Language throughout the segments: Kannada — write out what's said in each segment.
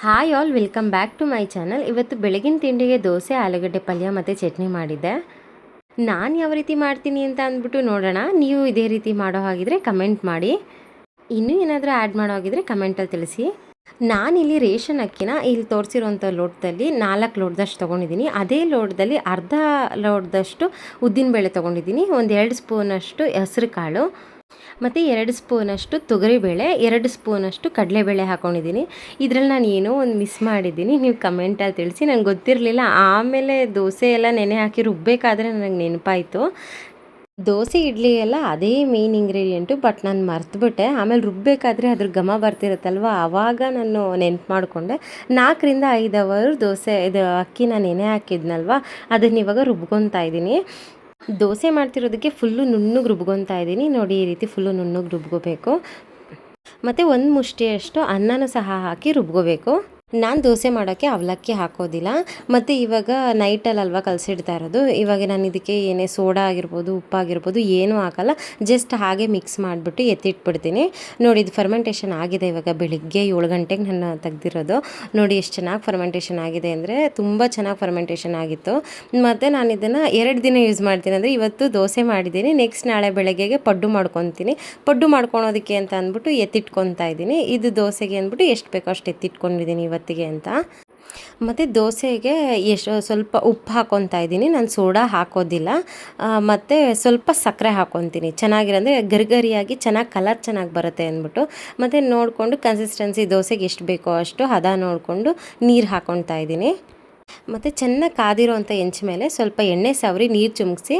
Hi all, welcome back to my channel. ಇವತ್ತು ಬೆಳಗಿನ ತಿಂಡಿಗೆ ದೋಸೆ, ಆಲೂಗಡ್ಡೆ ಪಲ್ಯ ಮತ್ತು ಚಟ್ನಿ ಮಾಡಿದ್ದೆ. ನಾನು ಯಾವ ರೀತಿ ಮಾಡ್ತೀನಿ ಅಂತ ಅಂದ್ಬಿಟ್ಟು ನೋಡೋಣ. ನೀವು ಇದೇ ರೀತಿ ಮಾಡೋ ಹಾಗಿದ್ರೆ ಕಮೆಂಟ್ ಮಾಡಿ. ಇನ್ನೂ ಏನಾದರೂ ಆ್ಯಡ್ ಮಾಡೋ ಹಾಗಿದ್ರೆ ಕಮೆಂಟಲ್ಲಿ ತಿಳಿಸಿ. ನಾನಿಲ್ಲಿ ರೇಷನ್ ಅಕ್ಕಿನ ಇಲ್ಲಿ ತೋರಿಸಿರೋಂಥ ಲೋಟದಲ್ಲಿ 4 ಲೋಟದಷ್ಟು ತೊಗೊಂಡಿದ್ದೀನಿ. ಅದೇ ಲೋಟದಲ್ಲಿ ಅರ್ಧ ಲೋಟದಷ್ಟು ಉದ್ದಿನಬೇಳೆ ತೊಗೊಂಡಿದ್ದೀನಿ. ಒಂದು 2 ಸ್ಪೂನಷ್ಟು ಹೆಸ್ರು ಕಾಳು ಮತ್ತು 2 ಸ್ಪೂನಷ್ಟು ತೊಗರಿಬೇಳೆ, 2 ಸ್ಪೂನಷ್ಟು ಕಡಲೆಬೇಳೆ ಹಾಕ್ಕೊಂಡಿದ್ದೀನಿ. ಇದರಲ್ಲಿ ನಾನು ಏನೋ ಒಂದು ಮಿಸ್ ಮಾಡಿದ್ದೀನಿ, ನೀವು ಕಮೆಂಟಲ್ಲಿ ತಿಳಿಸಿ. ನನಗೆ ಗೊತ್ತಿರಲಿಲ್ಲ. ಆಮೇಲೆ ದೋಸೆ ಎಲ್ಲ ನೆನೆ ಹಾಕಿ ರುಬ್ಬಬೇಕಾದ್ರೆ ನನಗೆ ನೆನಪಾಯಿತು. ದೋಸೆ ಇಡ್ಲಿ ಎಲ್ಲ ಅದೇ ಮೇನ್ ಇಂಗ್ರೀಡಿಯೆಂಟು, ಬಟ್ ನಾನು ಮರ್ತುಬಿಟ್ಟೆ. ಆಮೇಲೆ ರುಬ್ಬಬೇಕಾದ್ರೆ ಅದ್ರ ಘಮ ಬರ್ತಿರುತ್ತಲ್ವ, ಆವಾಗ ನಾನು ನೆನ್ಪು ಮಾಡಿಕೊಂಡೆ. 4 ರಿಂದ 5 ಅವರ್ ದೋಸೆ ಇದು ಅಕ್ಕಿನ ನೆನೆ ಹಾಕಿದ್ನಲ್ವ, ಅದನ್ನ ಇವಾಗ ರುಬ್ಕೊತಾ ಇದ್ದೀನಿ. ದೋಸೆ ಮಾಡ್ತಿರೋದಕ್ಕೆ ಫುಲ್ಲು ನುಣ್ಣಗೆ ರುಬ್ಕೊತಾ ಇದ್ದೀನಿ. ನೋಡಿ, ಈ ರೀತಿ ಫುಲ್ಲು ನುಣ್ಣಗೆ ರುಬ್ಕೋಬೇಕು. ಮತ್ತು ಒಂದು ಮುಷ್ಟಿಯಷ್ಟು ಅನ್ನನೂ ಸಹ ಹಾಕಿ ರುಬ್ಕೋಬೇಕು. ನಾನು ದೋಸೆ ಮಾಡೋಕ್ಕೆ ಅವಲಕ್ಕಿ ಹಾಕೋದಿಲ್ಲ. ಮತ್ತು ಇವಾಗ ನೈಟಲ್ಲಲ್ವ ಕಲಸಿಡ್ತಾ ಇರೋದು. ಇವಾಗ ನಾನು ಇದಕ್ಕೆ ಏನೇ ಸೋಡಾ ಆಗಿರ್ಬೋದು, ಉಪ್ಪಾಗಿರ್ಬೋದು ಏನೂ ಹಾಕಲ್ಲ. ಜಸ್ಟ್ ಹಾಗೆ ಮಿಕ್ಸ್ ಮಾಡಿಬಿಟ್ಟು ಎತ್ತಿಟ್ಬಿಡ್ತೀನಿ. ನೋಡಿ, ಇದು ಫರ್ಮೆಂಟೇಷನ್ ಆಗಿದೆ. ಇವಾಗ ಬೆಳಿಗ್ಗೆ 7 ಗಂಟೆಗೆ ನಾನು ತೆಗ್ದಿರೋದು. ನೋಡಿ ಎಷ್ಟು ಚೆನ್ನಾಗಿ ಫರ್ಮೆಂಟೇಷನ್ ಆಗಿದೆ ಅಂದರೆ, ತುಂಬ ಚೆನ್ನಾಗಿ ಫರ್ಮೆಂಟೇಷನ್ ಆಗಿತ್ತು. ಮತ್ತು ನಾನು ಇದನ್ನು 2 ದಿನ ಯೂಸ್ ಮಾಡ್ತೀನಿ. ಅಂದರೆ ಇವತ್ತು ದೋಸೆ ಮಾಡಿದ್ದೀನಿ, ನೆಕ್ಸ್ಟ್ ನಾಳೆ ಬೆಳಗ್ಗೆಗೆ ಪಡ್ಡು ಮಾಡ್ಕೊತೀನಿ. ಪಡ್ಡು ಮಾಡ್ಕೊಳೋದಕ್ಕೆ ಅಂತ ಅಂದ್ಬಿಟ್ಟು ಎತ್ತಿಟ್ಕೊತಾ ಇದ್ದೀನಿ. ಇದು ದೋಸೆಗೆ ಅಂದ್ಬಿಟ್ಟು ಎಷ್ಟು ಬೇಕೋ ಅಷ್ಟು ಎತ್ತಿಟ್ಕೊಂಡಿದ್ದೀನಿ ಇವತ್ತಿಗೆ ಅಂತ. ಮತ್ತು ದೋಸೆಗೆ ಸ್ವಲ್ಪ ಉಪ್ಪು ಹಾಕ್ಕೊತಾ ಇದ್ದೀನಿ. ನಾನು ಸೋಡಾ ಹಾಕೋದಿಲ್ಲ. ಮತ್ತು ಸ್ವಲ್ಪ ಸಕ್ಕರೆ ಹಾಕ್ಕೊತೀನಿ, ಚೆನ್ನಾಗಿರಂದರೆ ಗರಿಗರಿಯಾಗಿ ಚೆನ್ನಾಗಿ ಕಲರ್ ಚೆನ್ನಾಗಿ ಬರುತ್ತೆ ಅಂದ್ಬಿಟ್ಟು. ಮತ್ತು ನೋಡಿಕೊಂಡು ಕನ್ಸಿಸ್ಟೆನ್ಸಿ ದೋಸೆಗೆ ಎಷ್ಟು ಬೇಕೋ ಅಷ್ಟು ಹದ ನೋಡಿಕೊಂಡು ನೀರು ಹಾಕ್ಕೊತಾ ಇದ್ದೀನಿ. ಮತ್ತು ಚೆನ್ನಾಗಿ ಕಾದಿರೋ ಅಂಥ ಹೆಂಚ ಮೇಲೆ ಸ್ವಲ್ಪ ಎಣ್ಣೆ ಸವರಿ ನೀರು ಚಿಮುಕ್ಸಿ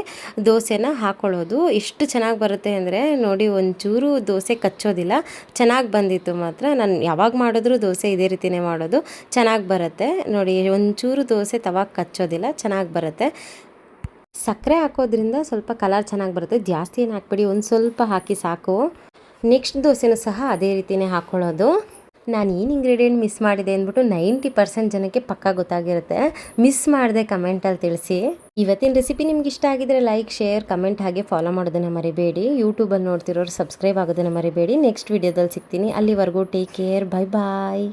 ದೋಸೆನ ಹಾಕ್ಕೊಳ್ಳೋದು. ಎಷ್ಟು ಚೆನ್ನಾಗಿ ಬರುತ್ತೆ ಅಂದರೆ ನೋಡಿ, ಒಂಚೂರು ದೋಸೆ ಕಚ್ಚೋದಿಲ್ಲ. ಚೆನ್ನಾಗಿ ಬಂದಿತ್ತು ಮಾತ್ರ. ನಾನು ಯಾವಾಗ ಮಾಡಿದ್ರೂ ದೋಸೆ ಇದೇ ರೀತಿಯೇ ಮಾಡೋದು, ಚೆನ್ನಾಗಿ ಬರುತ್ತೆ. ನೋಡಿ, ಒಂಚೂರು ದೋಸೆ ತವಾಗ ಕಚ್ಚೋದಿಲ್ಲ, ಚೆನ್ನಾಗಿ ಬರುತ್ತೆ. ಸಕ್ಕರೆ ಹಾಕೋದ್ರಿಂದ ಸ್ವಲ್ಪ ಕಲರ್ ಚೆನ್ನಾಗಿ ಬರುತ್ತೆ. ಜಾಸ್ತಿ ಏನು ಹಾಕ್ಬೇಡಿ, ಒಂದು ಸ್ವಲ್ಪ ಹಾಕಿ ಸಾಕು. ನೆಕ್ಸ್ಟ್ ದೋಸೆನೂ ಸಹ ಅದೇ ರೀತಿಯೇ ಹಾಕ್ಕೊಳ್ಳೋದು. ನಾನು ಏನು ಇಂಗ್ರೀಡಿಯೆಂಟ್ ಮಿಸ್ ಮಾಡಿದೆ ಅಂದ್ಬಿಟ್ಟು 90% ಜನಕ್ಕೆ ಪಕ್ಕ ಗೊತ್ತಾಗಿರುತ್ತೆ. ಮಿಸ್ ಮಾಡಿದೆ ಕಮೆಂಟಲ್ಲಿ ತಿಳಿಸಿ. ಇವತ್ತಿನ ರೆಸಿಪಿ ನಿಮ್ಗೆ ಇಷ್ಟ ಆಗಿದ್ರೆ ಲೈಕ್, ಶೇರ್, ಕಮೆಂಟ್ ಹಾಗೆ ಫಾಲೋ ಮಾಡೋದನ್ನು ಮರಿಬೇಡಿ. ಯೂಟ್ಯೂಬಲ್ಲಿ ನೋಡ್ತಿರೋರು ಸಬ್ಸ್ಕ್ರೈಬ್ ಆಗೋದನ್ನು ಮರಿಬೇಡಿ. ನೆಕ್ಸ್ಟ್ ವಿಡಿಯೋದಲ್ಲಿ ಸಿಗ್ತೀನಿ. ಅಲ್ಲಿವರೆಗೂ ಟೇಕ್ ಕೇರ್, ಬೈ ಬಾಯ್.